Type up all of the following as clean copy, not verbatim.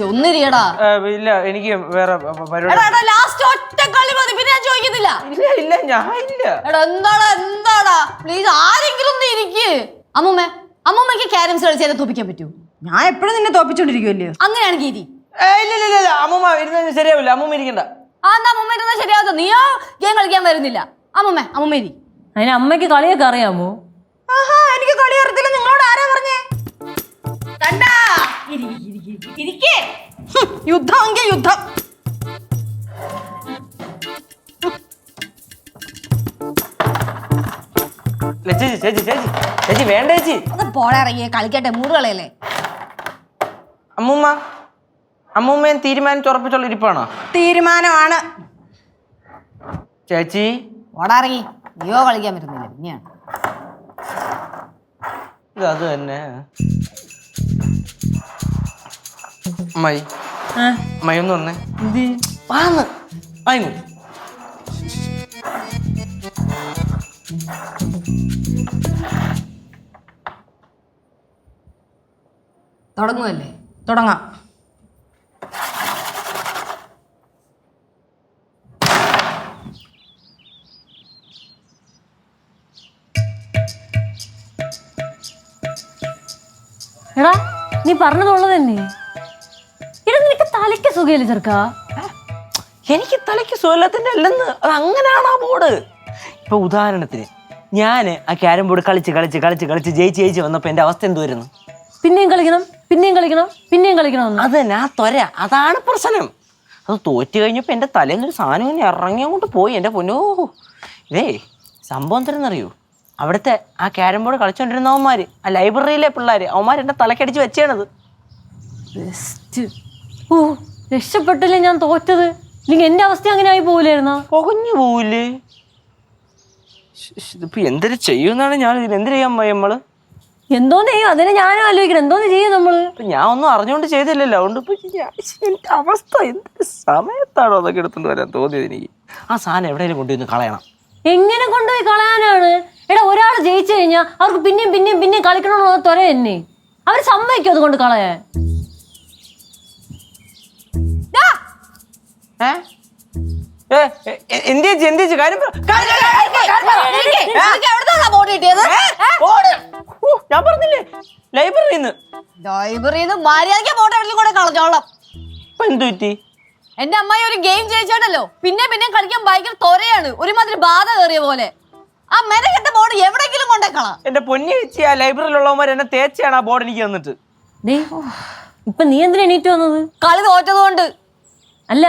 ഒന്നിരിയടാ. ഇല്ല എനിക്ക് വേറെ ലാസ്റ്റ് ഒറ്റ കളി മതി, പിന്നെ ഞാൻ ചോദിക്കുന്നില്ല. ഇല്ല ഞാൻ ഇല്ല. എടാ എന്താടാ പ്ലീസ് ആരെങ്കിലും ഒന്ന് ഇരിക്ക്. അമ്മൂമ്മക്ക് ക്യാരംസ് കളിച്ചാൽ തോപ്പിക്കാൻ പറ്റൂ? ഞാൻ എപ്പോഴും നിന്നെ തോപ്പിച്ചോണ്ടിരിക്കുമല്ലോ. അങ്ങനെയാണെങ്കിൽ ഇരി. ഇല്ല അമ്മൂമ്മ ഇരുന്ന ശരിയാവില്ല. അമ്മൂമ്മ ഇരിക്കണ്ട. എന്താ അമ്മൂമ്മ ഇരുന്നാ ശരിയാവത്തോ? നീയോ ഗെയിം കളിക്കാൻ വരുന്നില്ല. അമ്മൂമ്മ ഇരി. അതിന് അമ്മയ്ക്ക് കളിയൊക്കെ അറിയാമോ? ആഹാ, എനിക്ക് കളി അറിയത്തില്ല. നിങ്ങളോട് ആരാ പറഞ്ഞേ? യുദ്ധമെങ്കിൽ യുദ്ധം. ചേച്ചി വേണ്ട ചേച്ചി. അത് പോടാ ഇറങ്ങിയ കളിക്കട്ടെ, മൂട് കളയല്ലേ. അമ്മൂമ്മയും തീരുമാനിച്ച് ഉറപ്പിച്ചുള്ള ഇരിപ്പാണോ? തീരുമാനമാണ് ചേച്ചി. പോടാ ഇറങ്ങി. നീയോ കളിക്കാൻ പറ്റുന്നില്ല പിന്നെയാണ്. അത് തന്നെ അമ്മായി. അമ്മായി ഒന്ന് വന്നേ. വാന്ന് വാങ്ങൂ. തുടങ്ങുമല്ലേ? തുടങ്ങാം. എടാ നീ പറഞ്ഞതുള്ളത് തന്നെ. എടാ നിനക്ക് തലയ്ക്ക് സുഖയില്ല ചെറുക്കാ. എനിക്ക് തലയ്ക്ക് സുഖത്തിൻ്റെ അല്ലെന്ന്. അത് അങ്ങനെയാണ് ആ ബോർഡ്. ഇപ്പൊ ഉദാഹരണത്തിന് ഞാൻ ആ ക്യാരം ബോർഡ് കളിച്ച് ജയിച്ച് വന്നപ്പോ എന്റെ അവസ്ഥ എന്തുവായിരുന്നു? പിന്നെയും കളിക്കണം. അത് തന്നെ ആ ത്വര, അതാണ് പ്രശ്നം. അത് തോറ്റു കഴിഞ്ഞപ്പോ എന്റെ തലേന്നൊരു സാധനം ഇങ്ങനെ ഇറങ്ങി അങ്ങോട്ട് പോയി. എന്റെ പൊന്നോ, ഇതേ സംഭവം തരുന്നറിയൂ, അവിടുത്തെ ആ ക്യാരം ബോർഡ് കളിച്ചോണ്ടിരുന്നവന്മാര്, ആ ലൈബ്രറിയിലെ പിള്ളേര്, അവന്മാർ എന്റെ തലക്കടിച്ച് വെച്ചാണത്. രക്ഷപ്പെട്ടില്ലേ ഞാൻ തോറ്റത്. ഇല്ലെങ്കിൽ എന്റെ അവസ്ഥ അങ്ങനെ ആയി പോവില്ലായിരുന്നോ? പുകഞ്ഞു പോവില്ലേ? ഇതിപ്പോ എന്തൊരു ചെയ്യുമെന്നാണ് ഞാൻ. ഇതിന് എന്ത് ചെയ്യാൻ നമ്മള്? എന്തോന്ന് ചെയ്യും? അതിനെ ഞാനും ആലോചിക്കണം. എന്തോന്ന് ചെയ്യും നമ്മള്? ഞാൻ ഒന്നും അറിഞ്ഞുകൊണ്ട് ചെയ്തില്ലല്ലോ. അതുകൊണ്ട് ഇപ്പൊ എന്റെ അവസ്ഥ എന്തൊരു സമയത്താണോ അതൊക്കെ എടുത്തോണ്ട് വരാൻ തോന്നിയത് എനിക്ക്. ആ സാധനം എവിടെയെങ്കിലും കൊണ്ടുവന്ന് കളയണം. എങ്ങനെ കൊണ്ടുപോയി കളയാനാണ്? എടാ ഒരാൾ ജയിച്ചു കഴിഞ്ഞാൽ അവർക്ക് പിന്നെയും കളിക്കണമെന്നുള്ള ത്വര തന്നെ. അവർ സമ്മതിക്കും അതുകൊണ്ട് കളയാൻ. ഞാൻ പറഞ്ഞില്ലേ ലൈബ്രറിന്ന് മര്യാദയ്ക്ക് ഫോട്ടോ എവിടെയും കൂടെ കളഞ്ഞോളാം. ഇപ്പൊ എന്ത് പറ്റി? എന്റെ അമ്മായി ഒരു ഗെയിം ജയിച്ചാണല്ലോ, പിന്നെ കളിക്കാൻ ഭയങ്കര ത്വരയാണ്, ഒരുമാതിരി ബാധ കയറിയ പോലെ. ആ മെനക്കെട്ട ബോർഡ് എവിടെയെങ്കിലും കൊണ്ടേക്കളാം. എന്റെ പൊന്നി ചേച്ചി, ആ ലൈബ്രറിയിലുള്ളവന്മാർ എന്നെ തേച്ചാണ് ആ ബോർഡ് എനിക്ക് തന്നിട്ട്. ഇപ്പൊ നീ എന്തിനാ എണീറ്റ് വന്നത്? കളി തോറ്റതുകൊണ്ട്. അല്ല,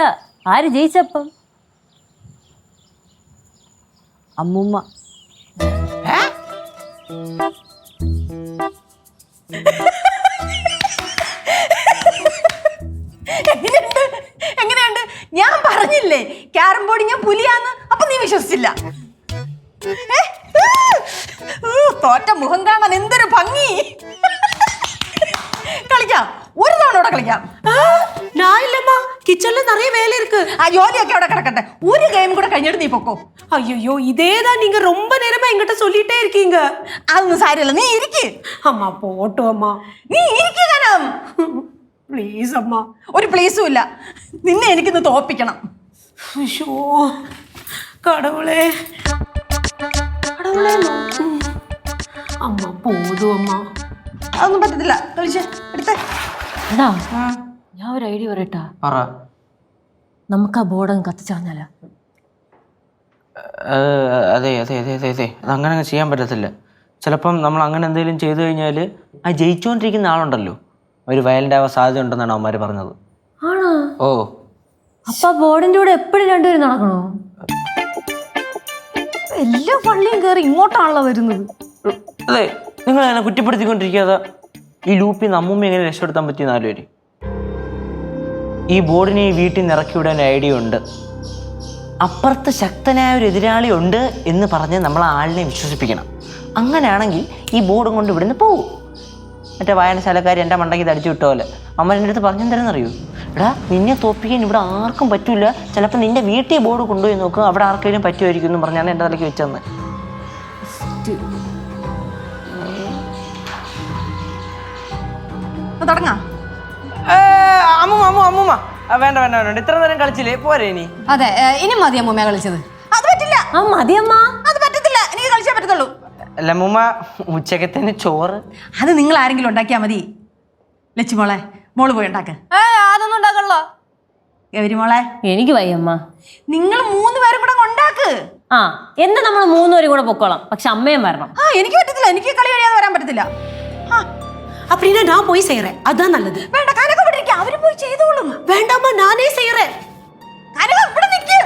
ആര് ജയിച്ചപ്പം? അമ്മൂമ്മ. എങ്ങനെയുണ്ട്? ഞാൻ പറഞ്ഞില്ലേ ക്യാരം ബോർഡ് ഞാൻ പുലിയാന്ന്. അപ്പൊ നീ വിശ്വസിച്ചില്ല. തോറ്റ മുഖം കാണാൻ എന്തൊരു ഭംഗി. കളിക്കാം, ഒരു തവണ ഇവിടെ കളിക്കാം. நான் இல்லம்மா, கிச்சன்ல நிறைய வேலை இருக்கு. ആ ജോലിയൊക്കെ അവിടെ കിടക്കട്ടെ. ഒരു ഗെയിം കൂടെ കഴിഞ്ഞിട്ട് നീ പൊക്കോ. ஐயோ, இதேதான் நீங்க ரொம்ப நேரமா என்கிட்ட சொல்லிட்டே இருக்கீங்க. അതൊന്നും സാരമില്ല, നീ ഇരിക്ക്. அம்மா போட்டும் அம்மா, നീ ഇരിക്കണം. ப்ளீஸ் அம்மா. ഒരു പ്ലീസും ഇല്ല. നിന്നെ എനിക്കിന്ന് തോപ്പിക്കണം. ஐயோ கடவுளே, அம்மா போதும் அம்மா. അതൊന്നും പറ്റത്തില്ല. കളിച്ചേ എടുത്തേ. എടാ ഞാൻ ഒരു ഐഡിയ പറയട്ടാ. നമുക്ക് ആ ബോർഡ് കത്തിച്ചറിഞ്ഞാലോ? അതെ അതങ്ങനെ ചെയ്യാൻ പറ്റത്തില്ല. ചിലപ്പം നമ്മൾ അങ്ങനെ എന്തെങ്കിലും ചെയ്തു കഴിഞ്ഞാൽ ആ ജയിച്ചുകൊണ്ടിരിക്കുന്ന ആളുണ്ടല്ലോ, ഒരു വയലന്റ് ആവാൻ സാധ്യത ഉണ്ടെന്നാണ് അവന്മാർ പറഞ്ഞത്. ആണോ? ഓ, അപ്പൊ ബോർഡിന്റെ കൂടെ എപ്പോഴും രണ്ടുപേരും നടക്കണോ? എല്ലാ പള്ളിയും കയറി ഇങ്ങോട്ടാണല്ലോ വരുന്നത്. അതെ, നിങ്ങൾ അങ്ങനെ കുറ്റപ്പെടുത്തിക്കൊണ്ടിരിക്കാതെ ഈ ലൂപ്പിൽ നിന്ന് അമ്മൂമ്മ എങ്ങനെ രക്ഷപ്പെടുത്താൻ പറ്റിയ 4 പേര്. ഈ ബോർഡിനെ ഈ വീട്ടിൽ നിന്ന് ഇറക്കി വിടാൻ ഐഡിയ ഉണ്ട്. അപ്പുറത്ത് ശക്തനായ ഒരു എതിരാളി ഉണ്ട് എന്ന് പറഞ്ഞ് നമ്മൾ ആളിനെ വിശ്വസിപ്പിക്കണം. അങ്ങനെയാണെങ്കിൽ ഈ ബോർഡും കൊണ്ട് ഇവിടുന്ന് പോകും. മറ്റേ വായനശാലക്കാർ എൻ്റെ മണ്ടയ്ക്ക് ഇത് അടിച്ചു വിട്ട പോലെ അമ്മ എൻ്റെ അടുത്ത് പറഞ്ഞെന്തരെന്നറിയൂ? എടാ, നിന്നെ തോപ്പിക്കാൻ ഇവിടെ ആർക്കും പറ്റൂല, ചിലപ്പോൾ നിന്റെ വീട്ടിൽ ബോർഡ് കൊണ്ടുപോയി നോക്കും, അവിടെ ആർക്കെങ്കിലും പറ്റുമായിരിക്കും എന്ന് പറഞ്ഞാണ് എൻ്റെ തലയ്ക്ക് വെച്ചെന്ന്. തുടങ്ങാം. അമ്മൂമ്മ വേണ്ട വേണ്ട വേണ്ട, ഇത്ര നേരം കളിച്ചില്ലേ, പോരെ ഇനി? അതെ, ഇനി മതി അമ്മൂമ്മ കളിച്ചത്. അത് പറ്റില്ല. ആ മതിയമ്മ. അത് പറ്റത്തില്ല, എനിക്ക് കളിച്ചേ പറ്റത്തുള്ളൂ. അല്ല അമ്മൂമ്മ, ഉച്ചക്കത്തേന് ചോറ് അത് നിങ്ങൾ ആരെങ്കിലും ഉണ്ടാക്കിയാ മതി. ലച്ചുമോളെ, മോള് പോയി ഉണ്ടാക്ക്. അതൊന്നും ഉണ്ടാക്കണല്ലോ. ഗൗരി മോളെ, എനിക്ക് വയ്യമ്മ. നിങ്ങൾ 3 പേരും കൂടെ ഉണ്ടാക്ക്. ആ എന്ന് നമ്മൾ 3 പേരും കൂടെ പൊക്കോളാം, പക്ഷെ അമ്മയും വരണം. ആ എനിക്ക് പറ്റത്തില്ല, എനിക്ക് കളി കഴിയാതെ വരാൻ പറ്റത്തില്ല. அப்படின்னா நான் போய் செய்யறேன், அதான் நல்லது. വേണ്ട, കനക വിട്ടിരിക്കുക, അവര് പോയി ചെയ്തോളും. வேண்டாமா, நானே செய்யறேன். കനക ഇവിടെ നിൽക്ക്.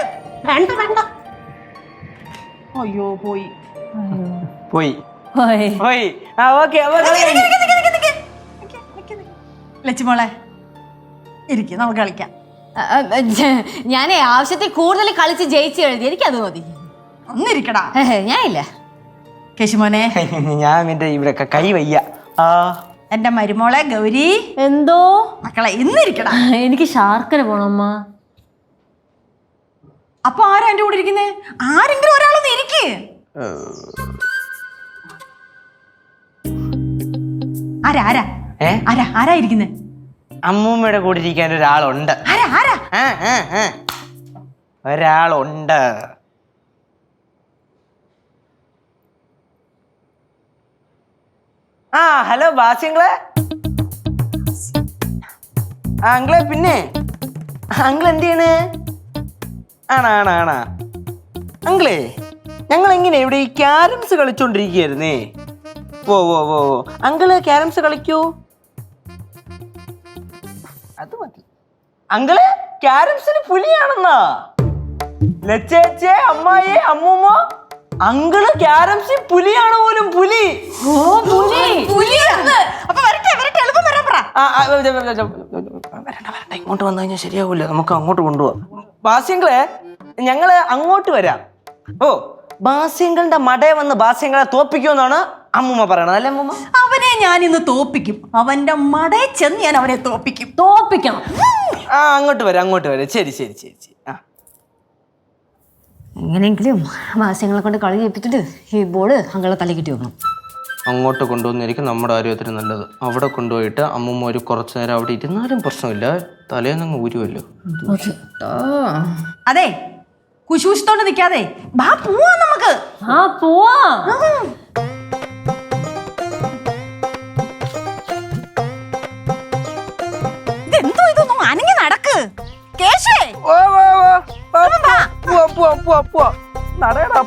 வேண்டாம் வேண்டாம். അയ്യോ പോയി. പോയി ഓയ്. പോയി. ആ ഓക്കെ. ലച്ചുമോളെ ഇരിക്കും, നമുക്ക് കളിക്കാം. ഞാനേ ആവശ്യത്തിൽ കൂടുതൽ കളിച്ച് ജയിച്ച് എഴുതി, എനിക്കത് മതി. ഒന്നിരിക്കടാ. ഞാനില്ല. കേശുമോനെ, ഞാൻ എന്റെ ഇവിടെ കൈ വയ്യ. ആ എന്റെ മരുമോളെ ഗൗരി, എന്തോ മക്കളെ ഇന്നിരിക്കടാ. എനിക്ക് ശാർക്കര പോണമ്മ. അപ്പൊ ആരാ എന്റെ കൂടെ ഇരിക്കുന്നേ? ആരെങ്കിലും ഒരാളൊന്ന് ഇരിക്ക്. ആരാ ആരാ ആരാ ആരാ ഇരിക്കുന്നേ? അമ്മൂമ്മയുടെ കൂടെ ഇരിക്കാൻ ഒരാളുണ്ട്. ആരാ ആരാ? ഒരാളുണ്ട്. ആ ഹലോ ബാസിങ്ങളെ. അങ്കിളെ, പിന്നെ അങ്കിൾ എന്ത് ചെയ്യണ്? ആണാ അങ്കിളേ, ഞങ്ങൾ എങ്ങനെ ഇവിടെ ഈ ക്യാരംസ് കളിച്ചോണ്ടിരിക്കുകയായിരുന്നേ. ഓ അങ്കിള് ക്യാരംസ് കളിക്കൂ. അത് മതി. അങ്കിള് ക്യാരംസിന് പുലിയാണെന്നാ. ലച്ചേച്ചേ, അമ്മായി, അമ്മൂമ്മ, അങ്കിള് ക്യാരംസിൽ പുലിയാണ് പോലും. പുലി. ഓ പുലി. പുലിയാണ്. അപ്പൊ വരട്ടെ വരട്ടെ, എളുപ്പം വരാൻ പറ. വരണ്ട, ഇങ്ങോട്ട് വന്നു കഴിഞ്ഞാൽ ശരിയാവൂല, നമുക്ക് അങ്ങോട്ട് കൊണ്ടുപോവാം. ബാസ്യങ്ങളെ, ഞങ്ങള് അങ്ങോട്ട് വരാം. ഓ, ബാസ്യങ്ങളുടെ മടയെ വന്ന് ബാസ്യങ്ങളെ തോപ്പിക്കുമെന്നാണ് അമ്മൂമ്മ പറയണത്, അല്ലേ അമ്മൂമ്മ? അവനെ ഞാൻ ഇന്ന് തോപ്പിക്കും. അവന്റെ മടയിൽ ചെന്ന് ഞാൻ അവനെ തോപ്പിക്കും. തോപ്പിക്കണം. ആ അങ്ങോട്ട് വരാം. ശരി. ആ എങ്ങനെയെങ്കിലും വാസ്യങ്ങളെ കൊണ്ട് കളി ചെയ്യിപ്പിച്ചിട്ട് ഈ ബോർഡ് അങ്ങളെ തല കിട്ടി വെക്കണം. അങ്ങോട്ട് കൊണ്ടുവന്നിരിക്കും നമ്മുടെ ആരോഗ്യത്തിന് നല്ലത്. അവിടെ കൊണ്ടുപോയിട്ട് അമ്മൂമ്മ ഒരു കുറച്ചു നേരം അവിടെ ഇരുന്നാലും പ്രശ്നമില്ല, തലേന്നങ്ങ് ഊരുമല്ലോ. അതെ, കുശൂശത്തോണ്ട് നിൽക്കാതെ ബാ പോവാ നമുക്ക്. ആ പോവാ. ഇതെന്തോ ഇതൊന്നും അനങ്ങി നടക്ക്. കേശേ, നടയടാ.